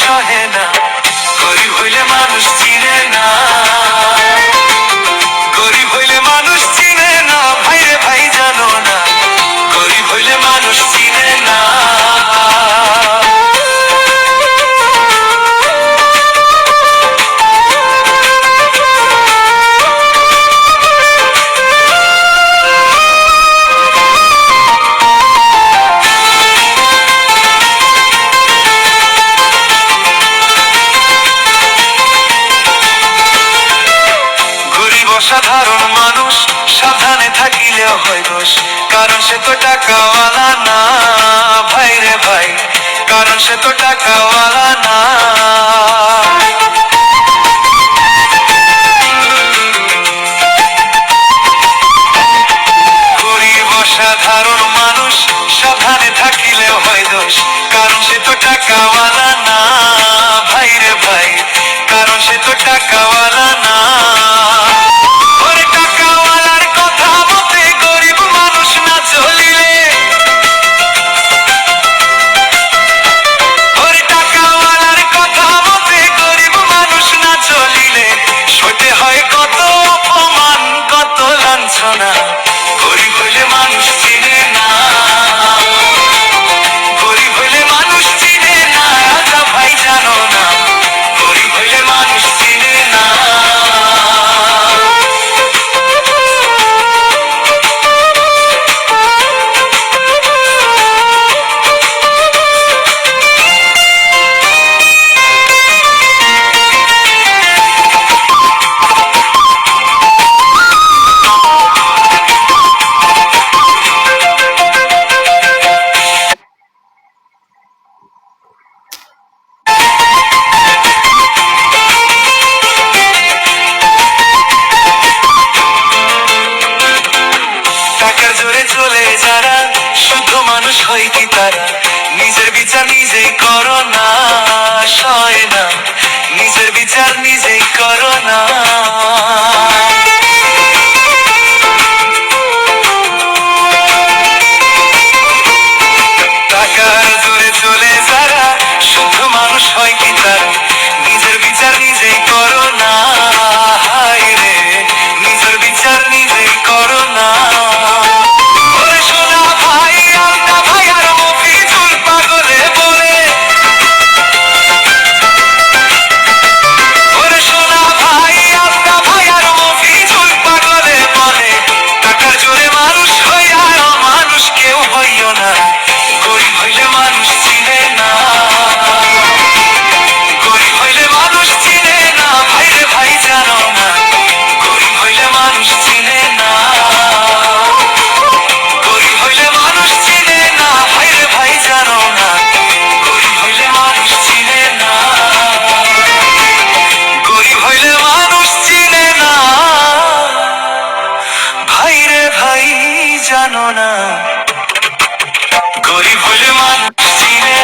সহে না, গরিব হইলে মানুষ চিনে না, গরিব হইলে মানুষ চিনে না, ভাইরে ভাই জানো না, গরিব হইলে মানুষ চিনে না। সাধারণ মানুষ সাবধানে থাকিলেও হয় দোষ, কারণ সে তো টাকাওয়ালা না, ভাইরে ভাই, কারণ সে তো টাকাওয়ালা না। গরিব সাধারণ মানুষ সাবধানে থাকিলেও হয় দোষ, কারণ সে তো টাকাওয়ালা না, ভাইরে ভাই, কারণ সে তো টাকাওয়ালা না। গরিব হইলে মানুষ চিনে না, গরিব হইলে মানুষ চিনে না, রাজা ভাই জানো না, গরিব হইলে মানুষ চিনে না। চলে যারা শুদ্ধ মানুষ হয় কি তারা নিজের বিচার নিজেই করো না, সয় না, নিজের বিচার নিজেই করো না। টাকার জোরে চলে যারা শুদ্ধ মানুষ হয় কি তারা নিজের বিচার নিজেই করো না, হায় রে, নিজের বিচার নিজেই করো না। জানো না, গরিব হইলে মানুষ চিনে